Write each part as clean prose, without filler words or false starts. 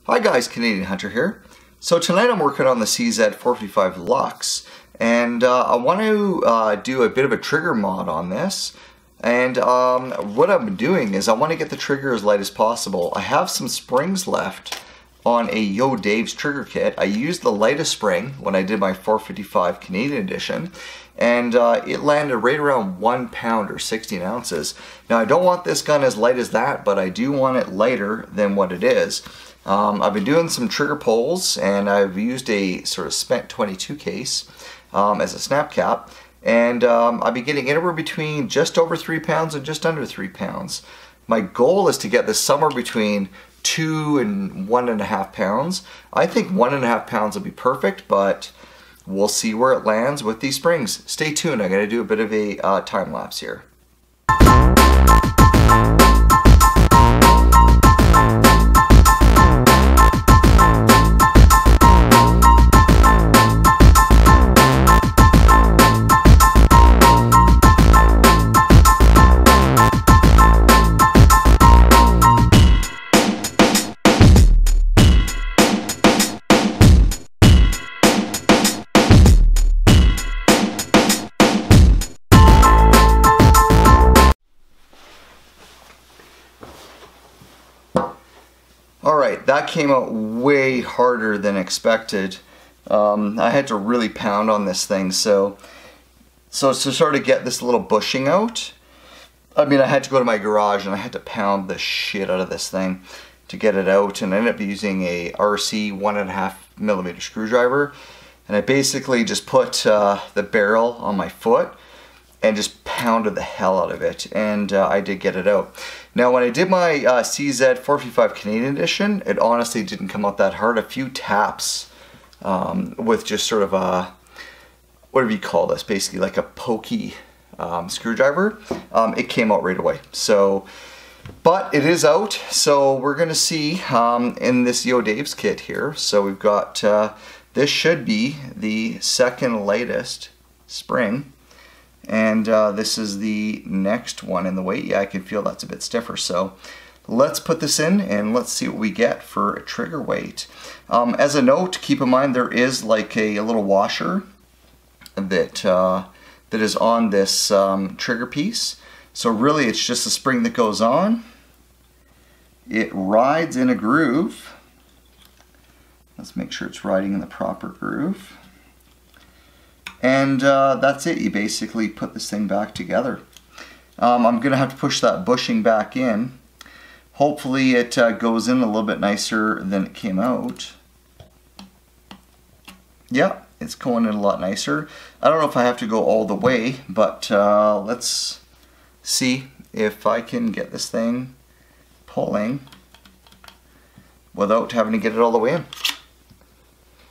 Hi guys, Canadian Hunter here. So tonight I'm working on the CZ455 Lux, and I want to do a bit of a trigger mod on this. And what I'm doing is I want to get the trigger as light as possible. I have some springs left on a Yodave's trigger kit. I used the lightest spring when I did my 455 Canadian edition, and it landed right around 1 pound or 16 ounces. Now I don't want this gun as light as that, but I do want it lighter than what it is. I've been doing some trigger pulls, and I've used a sort of spent 22 case as a snap cap, and I've been getting anywhere between just over 3 pounds and just under 3 pounds. My goal is to get this somewhere between 2 and 1.5 pounds. I think 1.5 pounds will be perfect, but we'll see where it lands with these springs. Stay tuned, I'm going to do a bit of a time lapse here. Alright, that came out way harder than expected. I had to really pound on this thing, so to sort of get this little bushing out, I mean, I had to go to my garage and I had to pound the shit out of this thing to get it out, and I ended up using a RC 1.5mm screwdriver, and I basically just put the barrel on my foot and just pounded the hell out of it, and I did get it out. Now when I did my CZ455 Canadian edition, it honestly didn't come out that hard. A few taps with just sort of a, whatever you call this, basically like a pokey screwdriver, it came out right away. So, but it is out, so we're gonna see in this Yodave's kit here. So we've got, this should be the second lightest spring. And this is the next one in the weight. Yeah, I can feel that's a bit stiffer. So let's put this in and let's see what we get for a trigger weight. As a note, keep in mind there is like a little washer that that is on this trigger piece. So really it's just a spring that goes on. It rides in a groove. Let's make sure it's riding in the proper groove. And that's it. You basically put this thing back together. I'm going to have to push that bushing back in. Hopefully it goes in a little bit nicer than it came out. Yeah, it's going in a lot nicer. I don't know if I have to go all the way, but let's see if I can get this thing pulling without having to get it all the way in.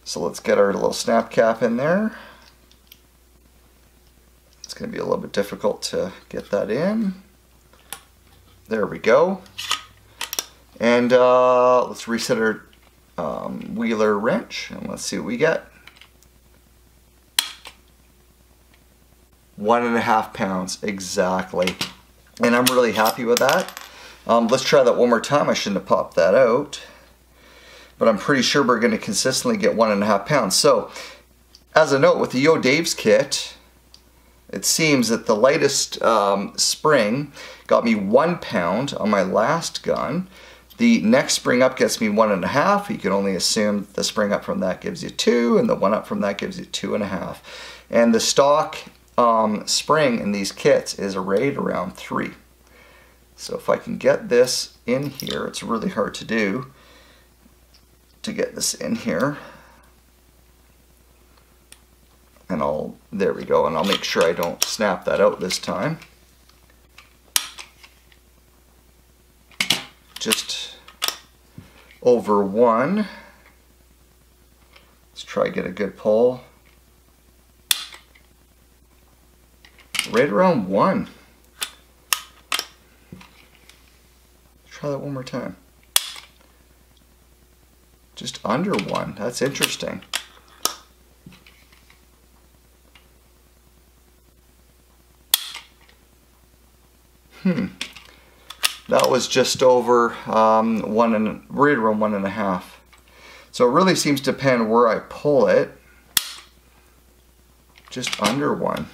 So let's get our little snap cap in there. It's going to be a little bit difficult to get that in. There we go. And let's reset our wheeler wrench and let's see what we get. 1.5 pounds exactly. And I'm really happy with that. Let's try that one more time. I shouldn't have popped that out. But I'm pretty sure we're going to consistently get 1.5 pounds. So, as a note, with the Yodave's kit, it seems that the lightest spring got me 1 pound on my last gun. The next spring up gets me 1.5. You can only assume the spring up from that gives you 2, and the one up from that gives you 2.5. And the stock spring in these kits is right around 3. So if I can get this in here, it's really hard to do, to get this in here. And there we go, and I'll make sure I don't snap that out this time. Just over 1. Let's try to get a good pull. Right around 1. Try that one more time. Just under 1. That's interesting. That was just over right around 1.5. So it really seems to depend where I pull it. Just under 1.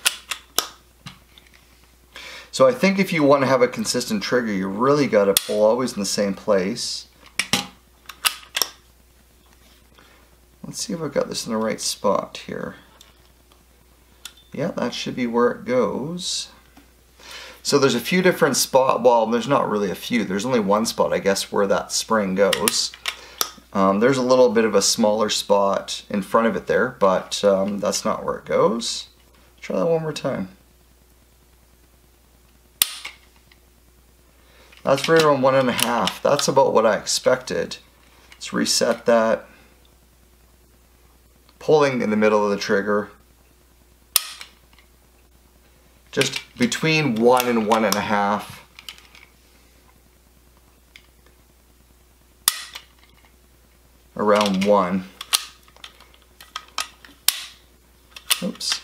So I think if you want to have a consistent trigger, you really got to pull always in the same place. Let's see if I've got this in the right spot here. Yeah, that should be where it goes. So there's a few different spots. Well, there's not really a few. There's only one spot, I guess, where that spring goes. There's a little bit of a smaller spot in front of it there, but that's not where it goes. Try that one more time. That's right around 1.5. That's about what I expected. Let's reset that. Pulling in the middle of the trigger. Just between 1 and 1.5. Around 1. Oops.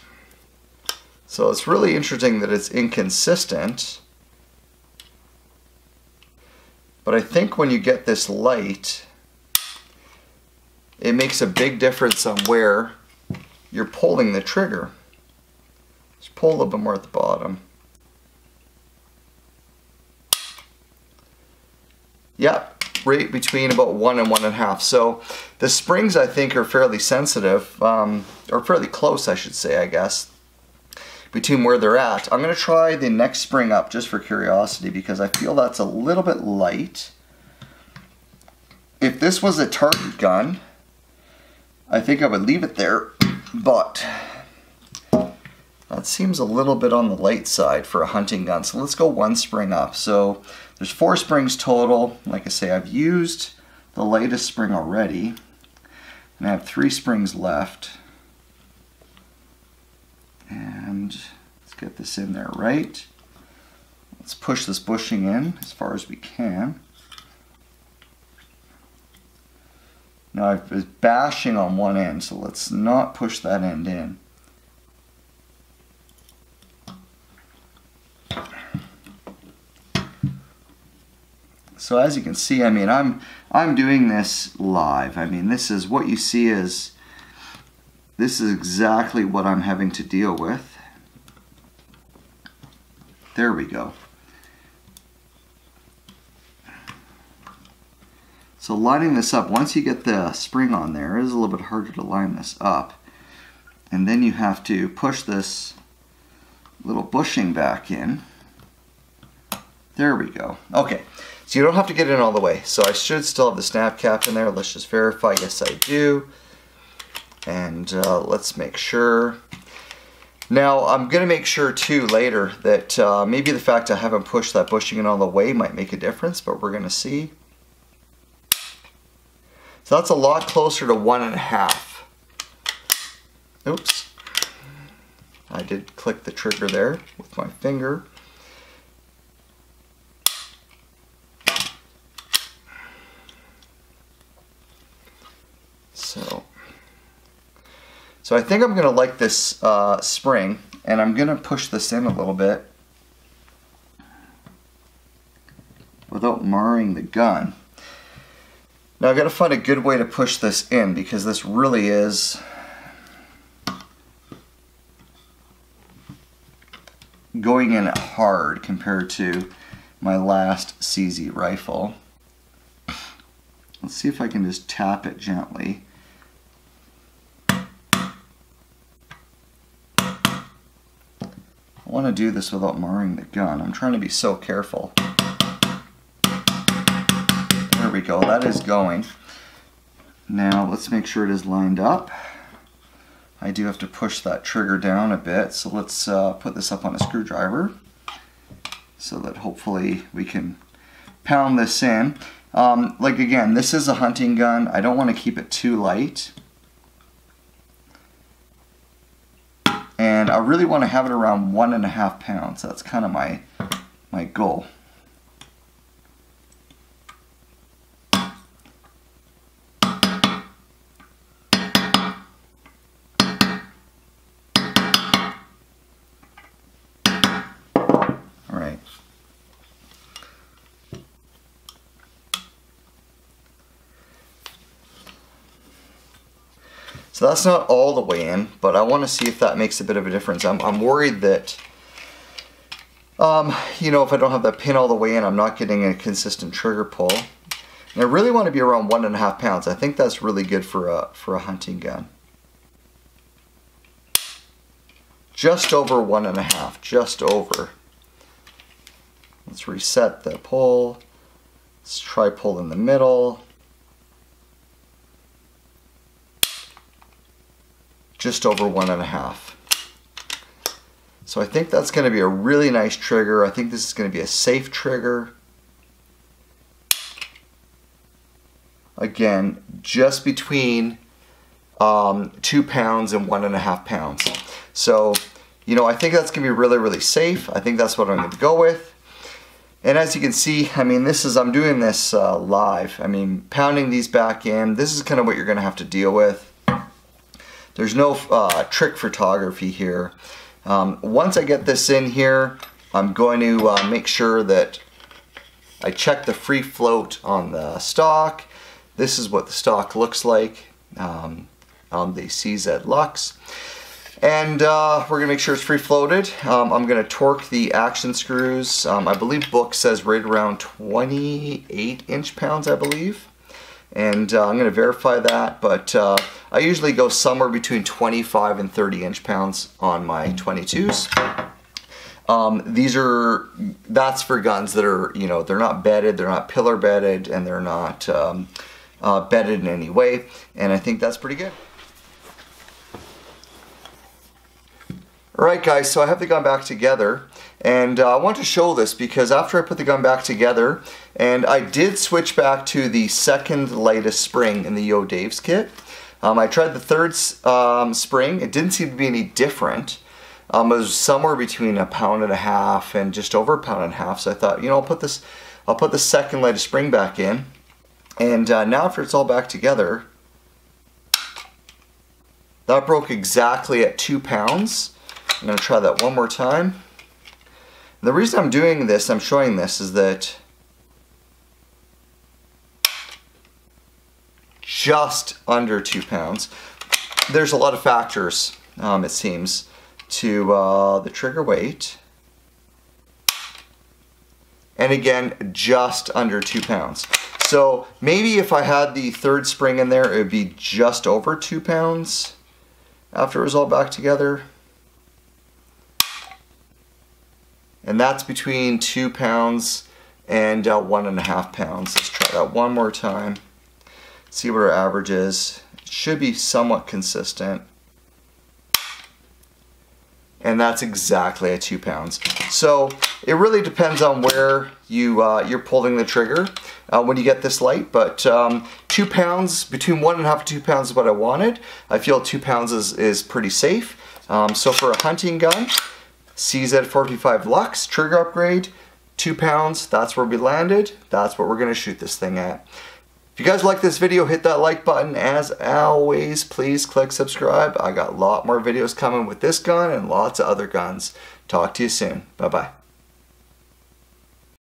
So it's really interesting that it's inconsistent. But I think when you get this light, it makes a big difference on where you're pulling the trigger. Just pull a little bit more at the bottom. Yep, right between about 1 and 1.5. So the springs, I think, are fairly sensitive, or fairly close, I should say, I guess, between where they're at. I'm going to try the next spring up just for curiosity because I feel that's a little bit light. If this was a target gun, I think I would leave it there, but that seems a little bit on the light side for a hunting gun. So let's go 1 spring up. So there's 4 springs total. Like I say, I've used the latest spring already, and I have 3 springs left. And let's get this in there right. Let's push this bushing in as far as we can. Now I was bashing on one end, so let's not push that end in. So as you can see, I mean, I'm doing this live. I mean, this is what you see is, this is exactly what I'm having to deal with. There we go. So lining this up, once you get the spring on there, it is a little bit harder to line this up. And then you have to push this little bushing back in. There we go. Okay, so you don't have to get in all the way. So I should still have the snap cap in there. Let's just verify. Yes, I do. And let's make sure. Now I'm going to make sure too later that maybe the fact I haven't pushed that bushing in all the way might make a difference, but we're going to see. So that's a lot closer to 1.5. Oops. I did click the trigger there with my finger. So I think I'm going to like this spring, and I'm going to push this in a little bit without marring the gun. Now I've got to find a good way to push this in because this really is going in hard compared to my last CZ rifle. Let's see if I can just tap it gently. I want to do this without marring the gun. I'm trying to be so careful. There we go, that is going. Now let's make sure it is lined up. I do have to push that trigger down a bit, so let's put this up on a screwdriver so that hopefully we can pound this in. Like again, this is a hunting gun. I don't want to keep it too light. And I really want to have it around 1.5 pounds. That's kind of my goal. All right. So that's not all the way in, but I want to see if that makes a bit of a difference. I'm worried that, you know, if I don't have that pin all the way in, I'm not getting a consistent trigger pull. And I really want to be around 1.5 pounds. I think that's really good for a hunting gun. Just over 1.5, just over. Let's reset the pull. Let's try pull in the middle. Just over 1.5. So I think that's going to be a really nice trigger. I think this is going to be a safe trigger. Again, just between 2 pounds and 1.5 pounds. So, you know, I think that's going to be really, really safe. I think that's what I'm going to go with. And as you can see, I mean, I'm doing this live. I mean, pounding these back in, this is kind of what you're going to have to deal with. There's no trick photography here. Once I get this in here, I'm going to make sure that I check the free float on the stock. This is what the stock looks like on the CZ Lux. And we're going to make sure it's free floated. I'm going to torque the action screws. I believe book says right around 28 inch-pounds, I believe. And I'm going to verify that, but I usually go somewhere between 25 and 30 inch-pounds on my 22s. That's for guns that are, you know, they're not bedded, they're not pillar bedded, and they're not bedded in any way, and I think that's pretty good. Alright guys, so I have the gun back together, and I want to show this because after I put the gun back together, and I did switch back to the second lightest spring in the Yodave's kit. I tried the third spring. It didn't seem to be any different. It was somewhere between 1.5 pounds and just over 1.5 pounds. So I thought, you know, I'll put the second lightest spring back in, and now after it's all back together, that broke exactly at 2 pounds. I'm going to try that one more time. And the reason I'm doing this, I'm showing this, is that just under 2 pounds. There's a lot of factors, it seems, to the trigger weight. And again, just under 2 pounds. So maybe if I had the third spring in there, it would be just over 2 pounds after it was all back together. And that's between 2 pounds and 1.5 pounds. Let's try that one more time. See what our average is. It should be somewhat consistent. And that's exactly at 2 pounds. So it really depends on where you're pulling the trigger when you get this light. But 2 pounds, between 1.5 and 2 pounds is what I wanted. I feel 2 pounds is pretty safe. So for a hunting gun, CZ45 Lux trigger upgrade, 2 pounds, that's where we landed. That's what we're going to shoot this thing at. If you guys like this video, hit that like button. As always, please click subscribe. I got a lot more videos coming with this gun and lots of other guns. Talk to you soon. Bye-bye.